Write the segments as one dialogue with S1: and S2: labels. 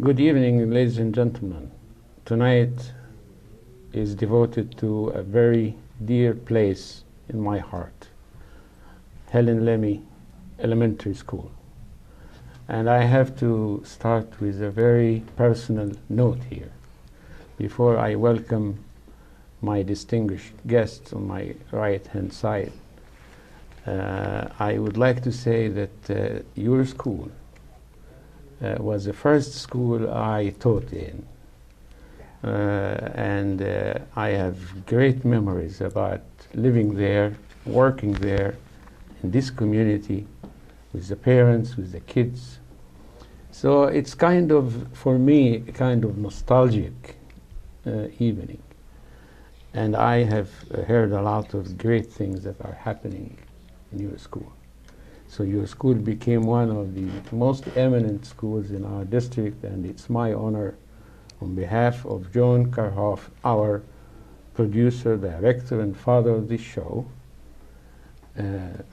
S1: Good evening, ladies and gentlemen. Tonight is devoted to a very dear place in my heart, Lemme Elementary School. And I have to start with a very personal note here before I welcome my distinguished guests on my right-hand side. I would like to say that your school was the first school I taught in. And I have great memories about living there, working there, in this community, with the parents, with the kids. So it's kind of, for me, kind of nostalgic evening. And I have heard a lot of great things that are happening in your school. So your school became one of the most eminent schools in our district, and it's my honor, on behalf of John Karhoff, our producer, director, and father of this show,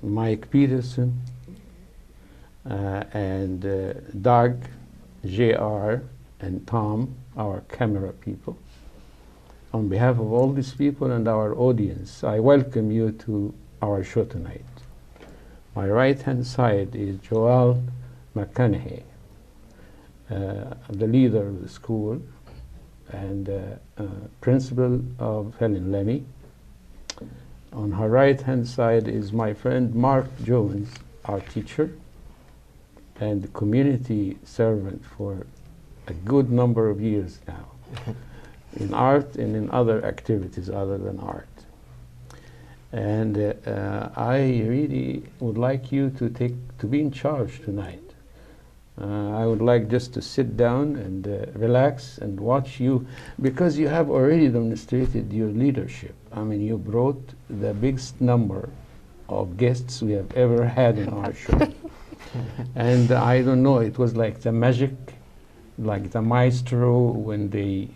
S1: Mike Peterson, and Doug, JR, and Tom, our camera people. On behalf of all these people and our audience, I welcome you to our show tonight. My right-hand side is Joel McConaughey, the leader of the school and principal of Lemme. On her right-hand side is my friend Mark Jones, our teacher and community servant for a good number of years now, in art and in other activities other than art. And I really would like you to be in charge tonight. I would like just to sit down and relax and watch you, because you have already demonstrated your leadership. I mean, you brought the biggest number of guests we have ever had in our show. And I don't know, it was like the magic, like the maestro when they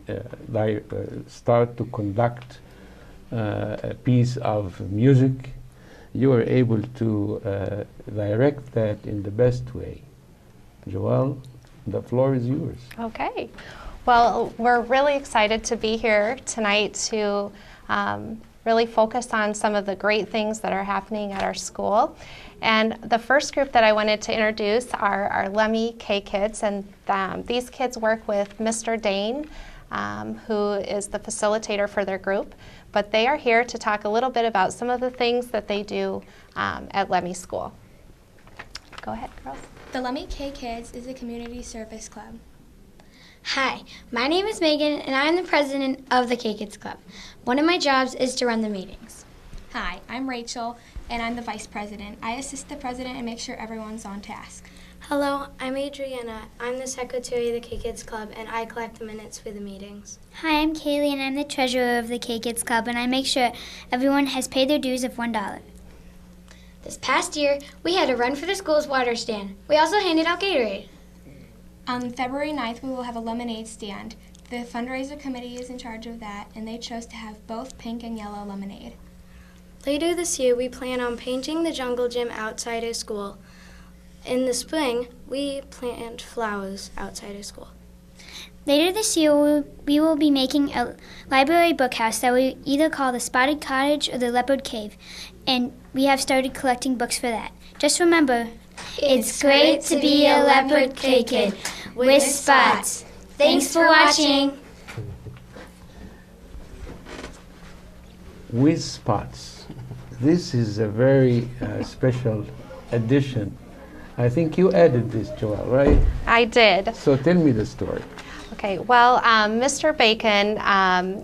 S1: start to conduct a piece of music. You were able to direct that in the best way. Joelle, the floor is yours.
S2: Okay. Well, we're really excited to be here tonight to really focus on some of the great things that are happening at our school. And the first group that I wanted to introduce are our Lemme K-Kids, and these kids work with Mr. Dane, who is the facilitator for their group. But they are here to talk a little bit about some of the things that they do at Lemme School. Go ahead, girls.
S3: The Lemme K-Kids is a community service club.
S4: Hi, my name is Megan, and I'm the president of the K-Kids Club. One of my jobs is to run the meetings.
S3: Hi, I'm Rachel, and I'm the vice president. I assist the president and make sure everyone's on task.
S5: Hello, I'm Adriana. I'm the secretary of the K-Kids Club, and I collect the minutes for the meetings.
S6: Hi, I'm Kaylee, and I'm the treasurer of the K-Kids Club, and I make sure everyone has paid their dues of $1.
S4: This past year, we had a run for the school's water stand. We also handed out Gatorade.
S3: On February 9th, we will have a lemonade stand. The fundraiser committee is in charge of that, and they chose to have both pink and yellow lemonade.
S5: Later this year, we plan on painting the jungle gym outside our school. In the spring, we plant flowers outside our school.
S6: Later this year, we will be making a library bookhouse that we either call the Spotted Cottage or the Leopard Cave, and we have started collecting books for that. Just remember,
S4: It's great to be a leopard K-Kid with spots. Thanks for watching.
S1: With spots. This is a very special addition. I think you added this, Joelle, right?
S2: I did.
S1: So tell me the story.
S2: Okay, well, Mr. Bacon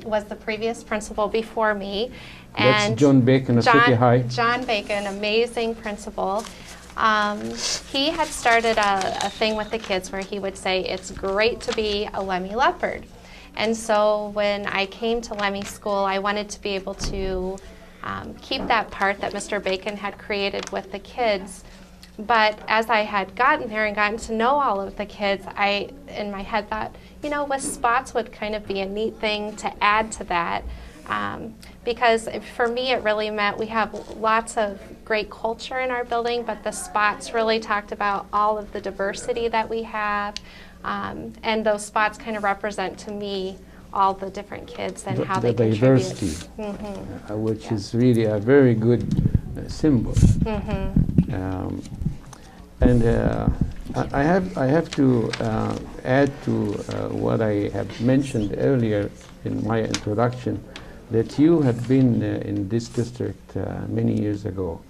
S2: was the previous principal before me.
S1: That's John Bacon of City High.
S2: John Bacon, amazing principal. He had started a thing with the kids where he would say, it's great to be a Lemme leopard. And so when I came to Lemme School, I wanted to be able to keep that part that Mr. Bacon had created with the kids. But as I had gotten there and gotten to know all of the kids, I, in my head, thought, you know, with spots would kind of be a neat thing to add to that. Because for me, it really meant we have lots of great culture in our building, but the spots really talked about all of the diversity that we have. And those spots kind of represent to me all the different kids and how
S1: the
S2: they
S1: diversity,
S2: contribute.
S1: which is really a very good symbol. And I have to add to what I have mentioned earlier in my introduction, that you had been in this district many years ago.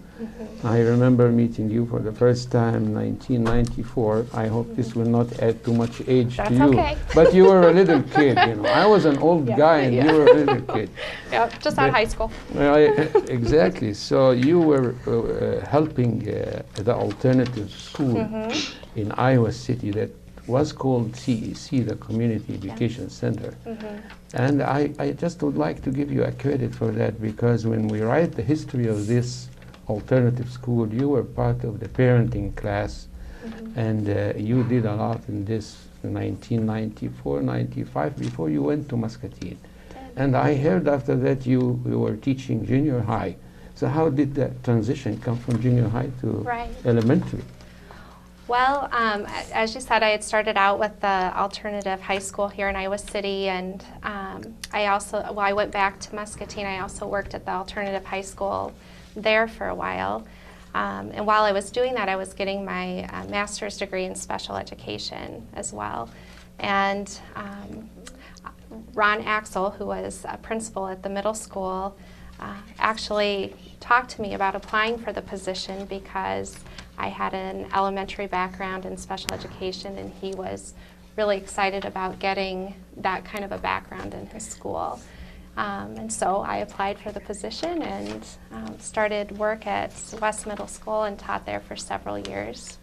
S1: I remember meeting you for the first time in 1994. I hope this will not add too much age to you.
S2: Okay.
S1: But you were a little kid, you know. I was an old guy and you were a little kid.
S2: Yep, just out of high school.
S1: Exactly. So you were helping the alternative school in Iowa City that was called CEC, the Community Education Center. And I just would like to give you a credit for that, because when we write the history of this alternative school, you were part of the parenting class, and you did a lot in this 1994, 95, before you went to Muscatine. And I heard after that you were teaching junior high. So how did that transition come from junior high to elementary?
S2: Well, as you said, I had started out with the alternative high school here in Iowa City, and I went back to Muscatine. I also worked at the alternative high school there for a while. And while I was doing that, I was getting my master's degree in special education as well. And Ron Axel, who was a principal at the middle school, actually talked to me about applying for the position because I had an elementary background in special education, and he was really excited about getting that kind of a background in his school. And so I applied for the position and started work at West Middle School and taught there for several years.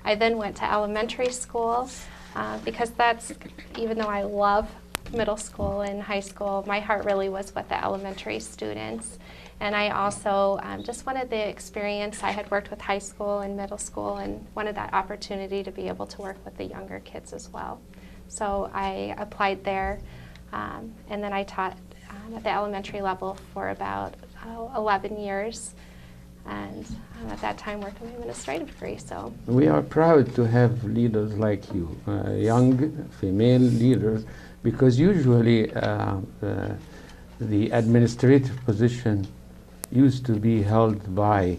S2: I then went to elementary school because that's, even though I love middle school and high school, my heart really was with the elementary students. And I also just wanted the experience. I had worked with high school and middle school and wanted that opportunity to be able to work with the younger kids as well. So I applied there, and then I taught at the elementary level for about 11 years, and at that time worked on my administrative degree. So
S1: we are proud to have leaders like you, young female leaders, because usually the administrative position used to be held by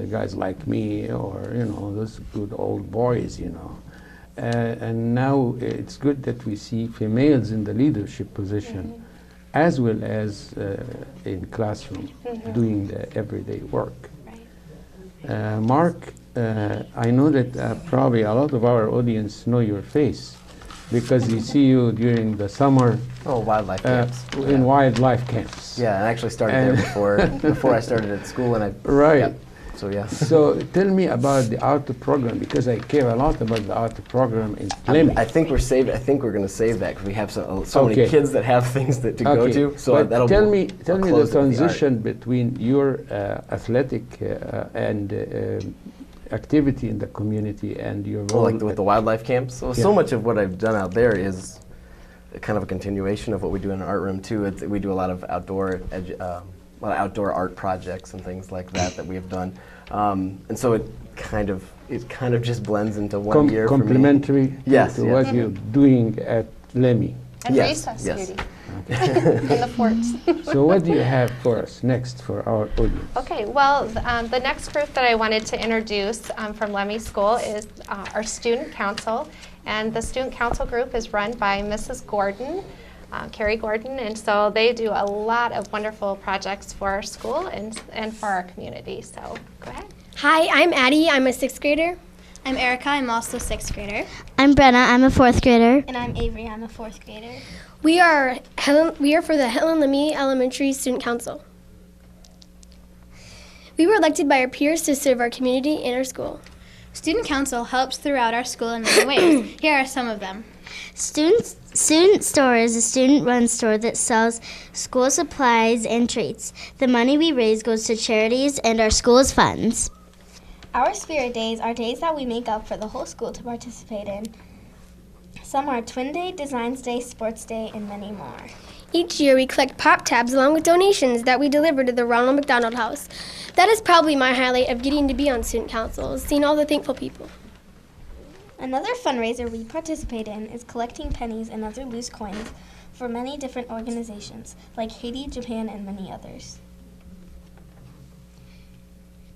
S1: guys like me, or those good old boys, and now it's good that we see females in the leadership position, as well as in classroom, doing the everyday work. Mark, I know that probably a lot of our audience know your face, because we see you during the summer
S7: wildlife camps.
S1: In wildlife camps.
S7: Yeah, I actually started there before I started at school, and So yeah.
S1: So tell me about the art program, because I care a lot about the art program in Lemme.
S7: I think we're going to save that because we have so many kids that have things to go to. So
S1: but
S7: that'll
S1: tell me the transition between your athletic and activity in the community and your role.
S7: Like with the wildlife camps. So much of what I've done out there is kind of a continuation of what we do in our art room too. We do a lot of outdoor art projects and things like that we have done, and so it kind of just blends into one year.
S1: Complementary to what you're doing at Lemme.
S2: And recess duty in the forts.
S1: So what do you have for us next for our audience?
S2: Okay, well, the next group that I wanted to introduce from Lemme School is our student council, and the student council group is run by Mrs. Gordon. Carrie Gordon, and so they do a lot of wonderful projects for our school and for our community. So go ahead.
S8: Hi, I'm Addie. I'm a 6th grader. I'm Erica. I'm also a 6th grader.
S6: I'm Brenna. I'm a 4th grader.
S3: And I'm Avery. I'm a 4th grader.
S8: We are for the Helen Lemme Elementary Student Council. We were elected by our peers to serve our community and our school.
S9: Student Council helps throughout our school in many ways. Here are some of them.
S6: Student Store is a student-run store that sells school supplies and treats. The money we raise goes to charities and our school's funds.
S3: Our Spirit Days are days that we make up for the whole school to participate in. Some are Twin Day, Designs Day, Sports Day, and many more.
S8: Each year we collect pop tabs along with donations that we deliver to the Ronald McDonald House. That is probably my highlight of getting to be on Student Council, is seeing all the thankful people.
S10: Another fundraiser we participate in is collecting pennies and other loose coins for many different organizations, like Haiti, Japan, and many others.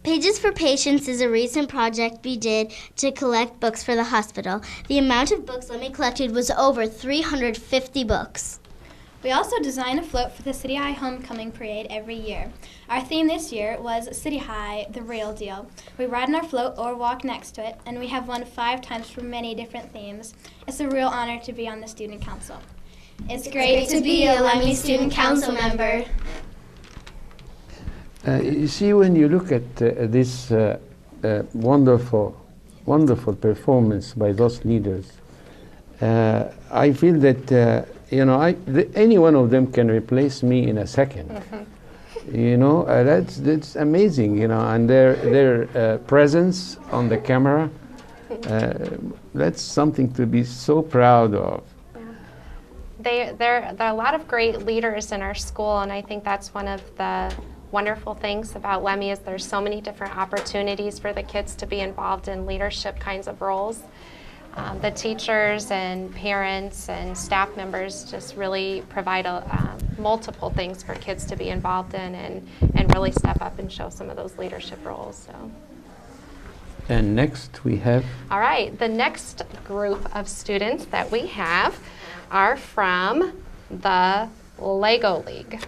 S11: Pages for Patients is a recent project we did to collect books for the hospital. The amount of books Lemme collected was over 350 books.
S9: We also design a float for the City High Homecoming Parade every year. Our theme this year was City High, the real deal. We ride on our float or walk next to it, and we have won 5 times for many different themes. It's a real honor to be on the student council. It's great to be a Lemme student council member.
S1: You see, when you look at this wonderful performance by those leaders, I feel that any one of them can replace me in a second. That's amazing. And their presence on the camera, that's something to be so proud of.
S2: There are a lot of great leaders in our school, and I think that's one of the wonderful things about Lemme is there's so many different opportunities for the kids to be involved in leadership kinds of roles. The teachers and parents and staff members just really provide multiple things for kids to be involved in and really step up and show some of those leadership roles. So.
S1: And next we have?
S2: All right, the next group of students that we have are from the Lego League.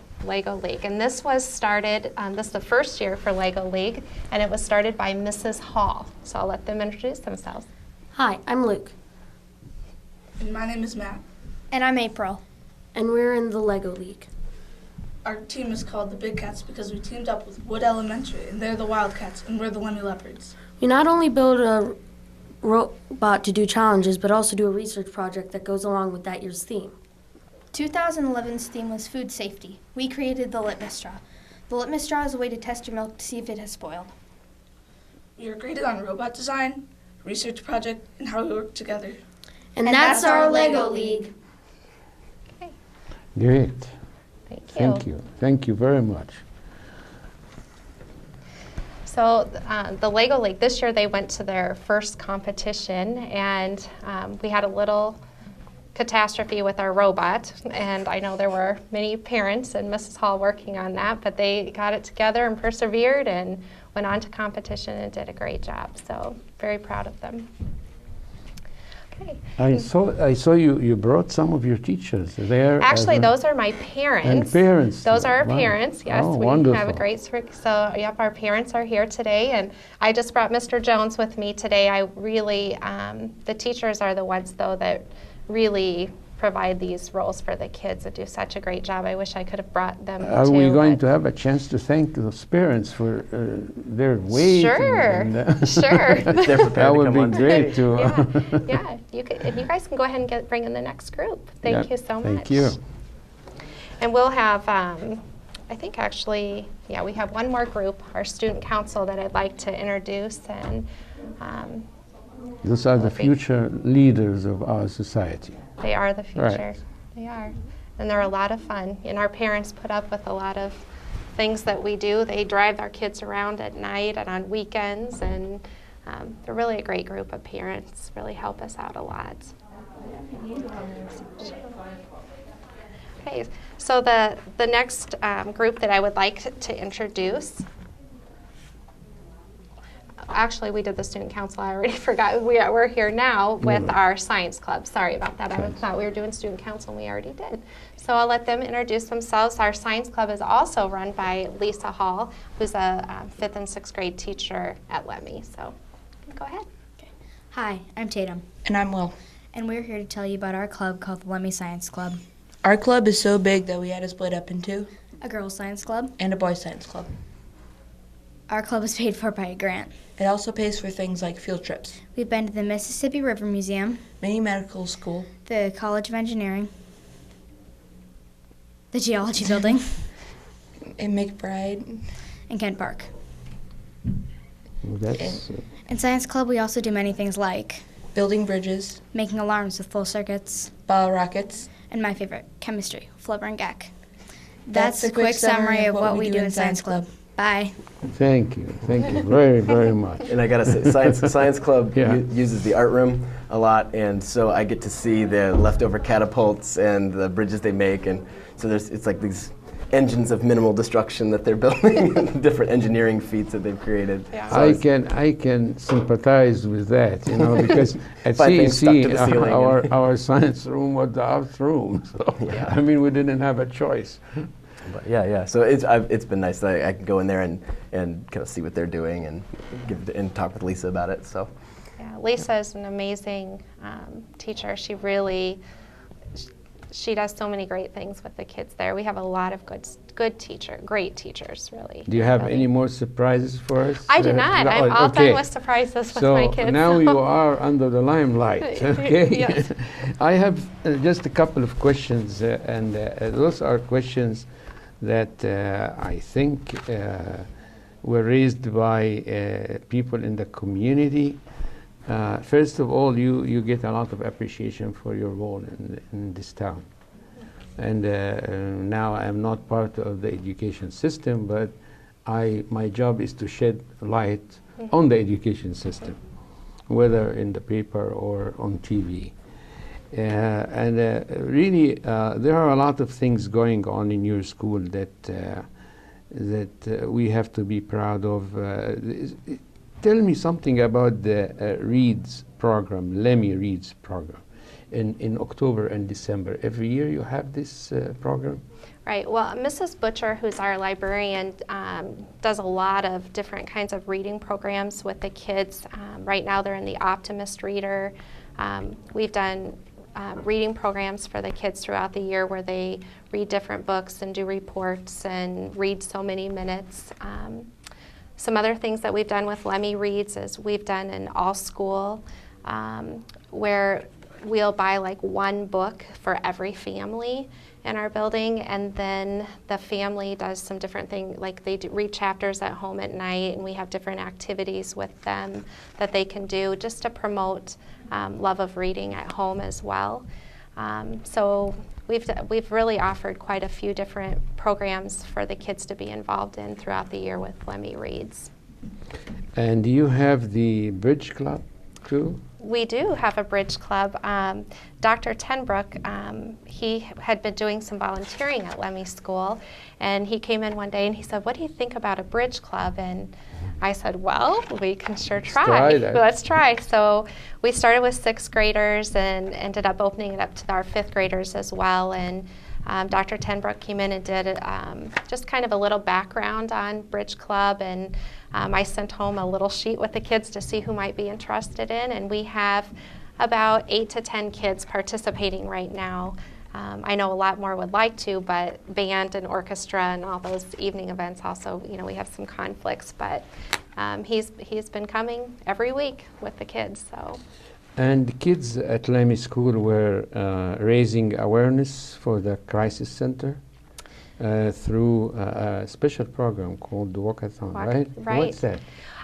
S2: And this was started, this is the first year for Lego League, and it was started by Mrs. Hall. So I'll let them introduce themselves.
S12: Hi, I'm Luke.
S13: And my name is Matt.
S9: And I'm April.
S12: And we're in the Lego League.
S13: Our team is called the Big Cats because we teamed up with Wood Elementary, and they're the Wildcats, and we're the Lemme Leopards.
S12: We not only build a robot to do challenges, but also do a research project that goes along with that year's theme.
S9: 2011's theme was food safety. We created the litmus straw. The litmus straw is a way to test your milk to see if it has spoiled.
S13: We are graded on robot design, research project, and how we work together.
S12: And that's our Lego League.
S2: Okay.
S1: Great.
S2: Thank you.
S1: Thank you very much.
S2: So the Lego League, this year they went to their first competition, and we had a little catastrophe with our robot, and I know there were many parents and Mrs. Hall working on that, but they got it together and persevered and went on to competition and did a great job. So very proud of them. Okay.
S1: I saw you brought some of your teachers there.
S2: Actually, those are my parents.
S1: And parents.
S2: Those are our
S1: Wow.
S2: parents, yes.
S1: Oh,
S2: we
S1: wonderful.
S2: have a great, so yep, our parents are here today, and I just brought Mr. Jones with me today. I really, the teachers are the ones though that really provide these roles for the kids that do such a great job. I wish I could have brought them too.
S1: Are we going to have a chance to thank those parents for their weight?
S2: Sure, sure.
S1: That would be great too.
S2: Yeah. You guys can go ahead and bring in the next group. Thank you so much.
S1: Thank you.
S2: And we'll have, I think actually, yeah, we have one more group, our student council, that I'd like to introduce. And
S1: those are the future leaders of our society.
S2: They are the future.
S1: Right.
S2: They are. And they're a lot of fun. And our parents put up with a lot of things that we do. They drive our kids around at night and on weekends, and they're really a great group of parents, really help us out a lot. Okay, so the next group that I would like to introduce, actually we did the student council, I already forgot. We're here now with our science club. Sorry about that. I thought we were doing student council and we already did. So I'll let them introduce themselves. Our science club is also run by Lisa Hall, who's a 5th and 6th grade teacher at Lemme. So go ahead.
S14: Okay. Hi, I'm Tatum.
S15: And I'm Will.
S14: And we're here to tell you about our club called the Lemme Science Club.
S15: Our club is so big that we had to split up into
S14: a girls' science club
S15: and a boys' science club.
S14: Our club is paid for by a grant.
S15: It also pays for things like field trips.
S14: We've been to the Mississippi River Museum,
S15: Maine Medical School,
S14: the College of Engineering, the Geology Building,
S15: and McBride,
S14: and Kent Park.
S1: That's,
S14: in Science Club, we also do many things like
S15: building bridges,
S14: making alarms with full circuits,
S15: bottle rockets,
S14: and my favorite, chemistry, Flubber and Gak. That's a quick summary of what we do in Science Club. Bye.
S1: Thank you very, very much.
S7: And I gotta say, Science Club
S1: Yeah.
S7: uses the art room a lot, and so I get to see the leftover catapults and the bridges they make, and so it's like these engines of minimal destruction that they're building, different engineering feats that they've created.
S2: Yeah.
S7: So
S1: I can sympathize with that, because at
S7: Find things stuck to
S1: CEC,
S7: the ceiling
S1: our science room was the art room, so
S7: Yeah.
S1: I mean we didn't have a choice.
S7: But yeah. So it's been nice that I can go in there and kind of see what they're doing and talk with Lisa about it. So
S2: Yeah, Lisa is an amazing teacher. She does so many great things with the kids there. We have a lot of great teachers, really.
S1: Do you have
S2: really.
S1: any more surprises for us?
S2: I do not.
S1: No,
S2: I'm all
S1: okay.
S2: done with surprises with my kids.
S1: So now you are under the limelight, okay?
S2: Yes.
S1: I have just a couple of questions, and those are questions that I think were raised by people in the community. First of all, you get a lot of appreciation for your role in this town. And now I am not part of the education system, but my job is to shed light on the education system, whether in the paper or on TV. Really, there are a lot of things going on in your school that we have to be proud of. Tell me something about the Reads program, Lemme Reads program, in October and December. Every year you have this program?
S2: Right. Well, Mrs. Butcher, who's our librarian, does a lot of different kinds of reading programs with the kids. Right now they're in the Optimist Reader. We've done reading programs for the kids throughout the year where they read different books and do reports and read so many minutes. Some other things that we've done with Lemme Reads is we've done an all-school where we'll buy like one book for every family in our building, and then the family does some different things, like they read chapters at home at night, and we have different activities with them that they can do just to promote love of reading at home as well. So we've really offered quite a few different programs for the kids to be involved in throughout the year with Lemme Reads.
S1: And do you have the Bridge Club too?
S2: We do have a Bridge Club. Dr. Tenbrook, he had been doing some volunteering at Lemme School, and he came in one day and he said, "What do you think about a Bridge Club?" And I said, "Well, we can sure try. Let's try." So we started with 6th graders and ended up opening it up to our 5th graders as well. And Dr. Tenbrook came in and did just kind of a little background on Bridge Club, and I sent home a little sheet with the kids to see who might be interested in, and we have about 8 to 10 kids participating right now. I know a lot more would like to, but band and orchestra and all those evening events also, we have some conflicts, but he's been coming every week with the kids. So.
S1: And the kids at Lemme School were raising awareness for the Crisis Center through a special program called the Walkathon, right? What's that?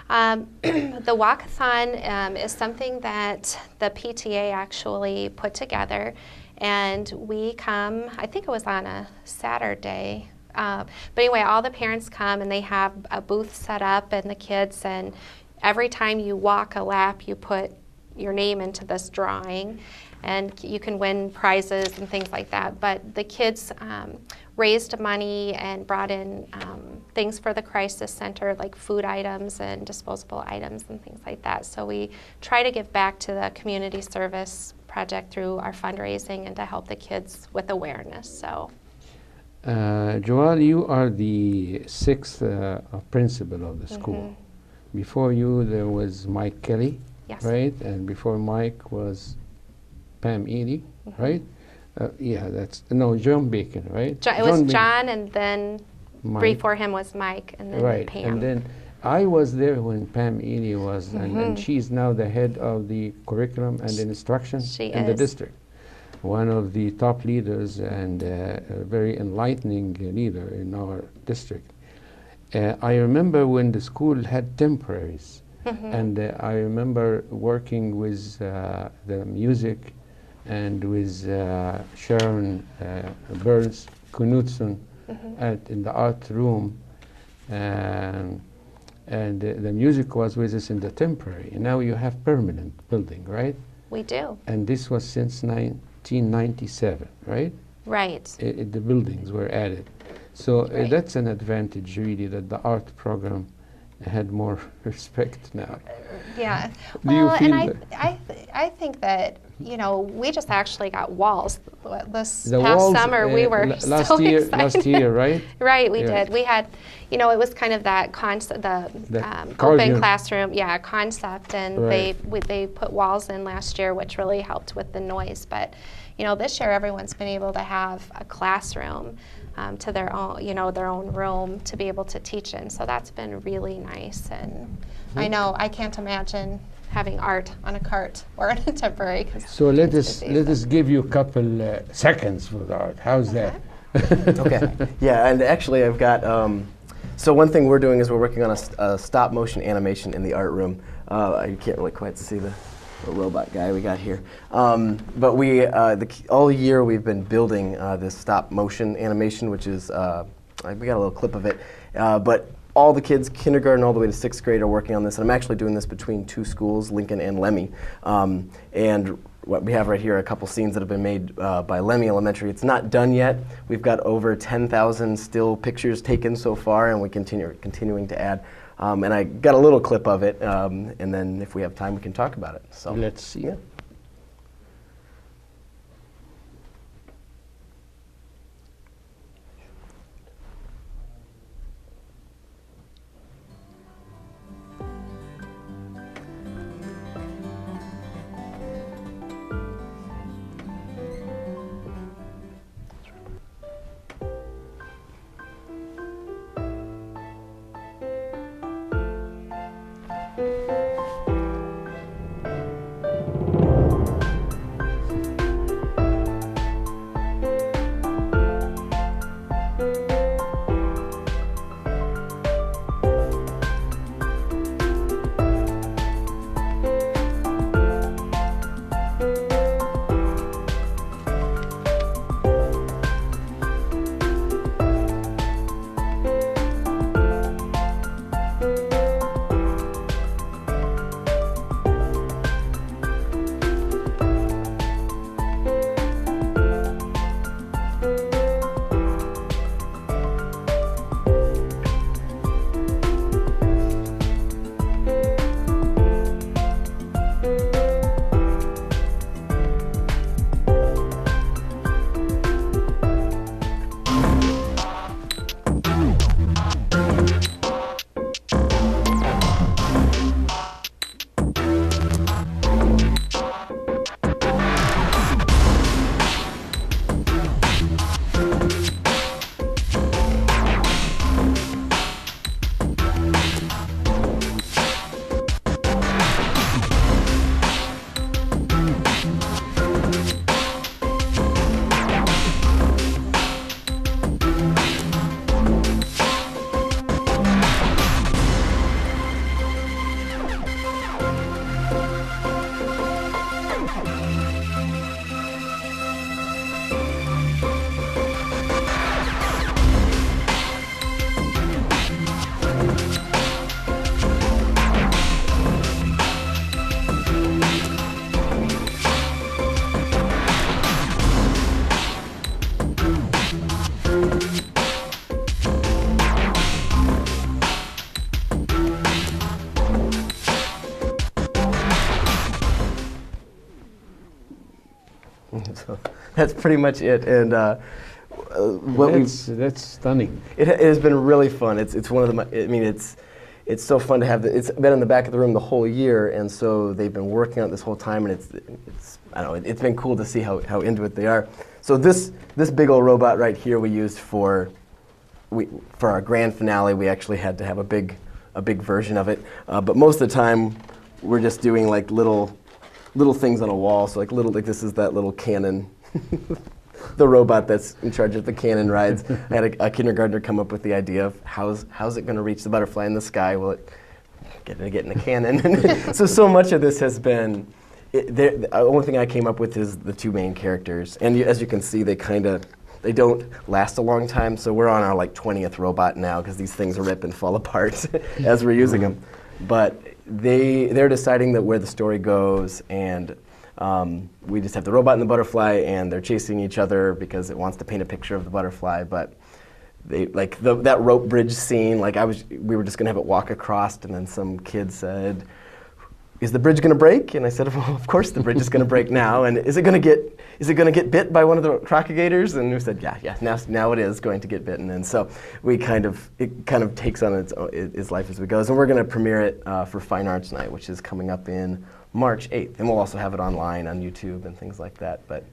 S2: The Walkathon is something that the PTA actually put together, and we come, I think it was on a Saturday, but anyway, all the parents come and they have a booth set up and the kids, and every time you walk a lap you put your name into this drawing, and you can win prizes and things like that. But the kids raised money and brought in things for the Crisis Center, like food items and disposable items and things like that. So we try to give back to the community service project through our fundraising and to help the kids with awareness. So,
S1: Joelle, you are the 6th principal of the school. Before you, there was Mike Kelly.
S2: Yes.
S1: Right? And before Mike was Pam Eady, right? Yeah, John Bacon, right?
S2: It was John, and then
S1: Mike.
S2: Before him was Mike, and then Pam.
S1: And then I was there when Pam Eady was, and she's now the head of the curriculum and instruction in the district. One of the top leaders and a very enlightening leader in our district. I remember when the school had temporaries. And I remember working with the music and with Sharon Burns Knudsen in the art room. and the music was with us in the temporary. And now you have permanent building, right?
S2: We do.
S1: And this was since 1997, right?
S2: Right.
S1: The buildings were added. So
S2: Right.
S1: that's an advantage, really, that the art program had more respect now.
S2: Yeah.
S1: Do you
S2: Well,
S1: feel
S2: and
S1: that-
S2: I think that, you know, we just actually got walls this
S1: The
S2: past
S1: walls,
S2: summer. We were
S1: last
S2: so
S1: year,
S2: excited.
S1: last year, right?
S2: Right, we
S1: Yeah.
S2: did. We had, you know, it was kind of that concept, the open
S1: cardigan.
S2: classroom, yeah, concept, and
S1: Right.
S2: they put walls in last year, which really helped with the noise. But, you know, this year everyone's been able to have a classroom to their own, you know, their own room to be able to teach in. So that's been really nice. And I know I can't imagine having art on a cart or in a temporary. 'Cause
S1: So let
S2: it's
S1: us
S2: busy,
S1: give you a couple seconds for the art. How's that?
S7: Okay. Yeah, and actually I've got, so one thing we're doing is we're working on a stop motion animation in the art room. You can't really quite see the robot guy we got here. But we, all year we've been building this stop motion animation, which is, we got a little clip of it. But all the kids, kindergarten all the way to 6th grade, are working on this. And I'm actually doing this between 2 schools, Lincoln and Lemme. And what we have right here are a couple scenes that have been made by Lemme Elementary. It's not done yet. We've got over 10,000 still pictures taken so far, and we continuing to add. And I got a little clip of it, and then if we have time, we can talk about it. So
S1: Let's see.
S7: Yeah. So that's pretty much it. And
S1: that's stunning.
S7: It has been really fun. It's one of the. I mean, it's so fun to have. It's been in the back of the room the whole year, and so they've been working on it this whole time, and it's I don't know. It's been cool to see how into it they are. So this big old robot right here we used for our grand finale. We actually had to have a big version of it, but most of the time we're just doing like little things on a wall. So like this is that little cannon. The robot that's in charge of the cannon rides. I had a kindergartner come up with the idea of how's it going to reach the butterfly in the sky? Will it get in a cannon? so much of this has been. The only thing I came up with is the two main characters, and as you can see, they kind of they don't last a long time. So we're on our like 20th robot now because these things rip and fall apart as we're using them. But they're deciding that where the story goes, and we just have the robot and the butterfly, and they're chasing each other because it wants to paint a picture of the butterfly. But they like that rope bridge scene. Like we were just gonna have it walk across, and then some kid said, "Is the bridge gonna break?" And I said, "Well, of course the bridge is gonna break now. And is it gonna get bit by one of the crocodilators?" And we said, "Yeah. Now it is going to get bitten." And so it kind of takes on its life as we go. And we're gonna premiere it for Fine Arts Night, which is coming up in March 8th, and we'll also have it online on YouTube and things like that. But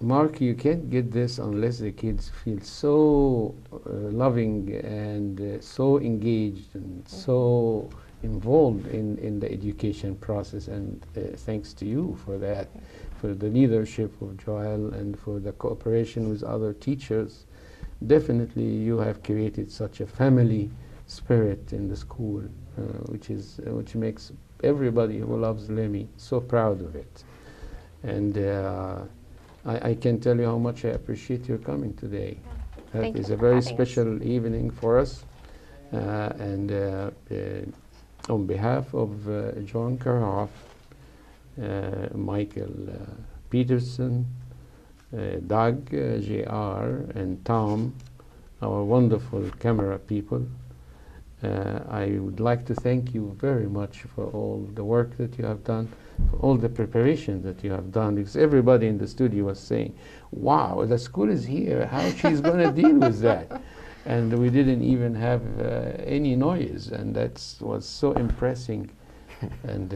S1: Mark, you can't get this unless the kids feel so loving and so engaged and so involved in the education process, and thanks to you for that, for the leadership of Joel and for the cooperation with other teachers. Definitely you have created such a family spirit in the school, which makes everybody who loves Lemme so proud of it. And I can tell you how much I appreciate your coming today. That is a very special evening for us, and on behalf of John Karhoff, Michael Peterson, Doug, JR, and Tom, our wonderful camera people, I would like to thank you very much for all the work that you have done, for all the preparation that you have done, because everybody in the studio was saying, "Wow, the school is here, how she's going to deal with that?" And we didn't even have any noise, and that was so impressive. And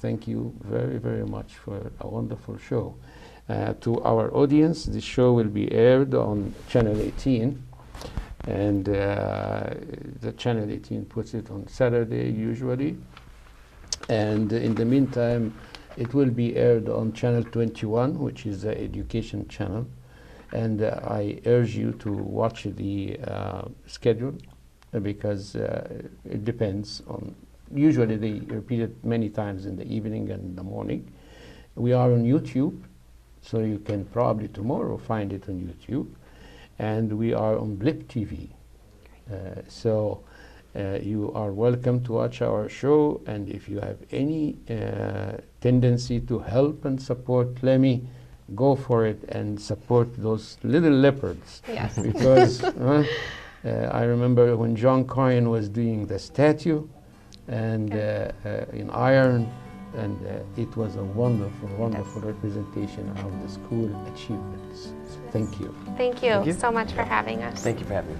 S1: thank you very, very much for a wonderful show. To our audience, the show will be aired on Channel 18, and the Channel 18 puts it on Saturday usually. And in the meantime, it will be aired on Channel 21, which is the education channel. And I urge you to watch the schedule because it depends on, usually they repeat it many times in the evening and in the morning. We are on YouTube, so you can probably tomorrow find it on YouTube. And we are on Blip TV. So you are welcome to watch our show, and if you have any tendency to help and support Lemme, go for it and support those little leopards.
S2: Yes.
S1: Because I remember when John Coyne was doing the statue and in iron, and it was a wonderful, wonderful representation of the school achievements. Thank you.
S2: Thank you so much for having us.
S7: Thank you for having me.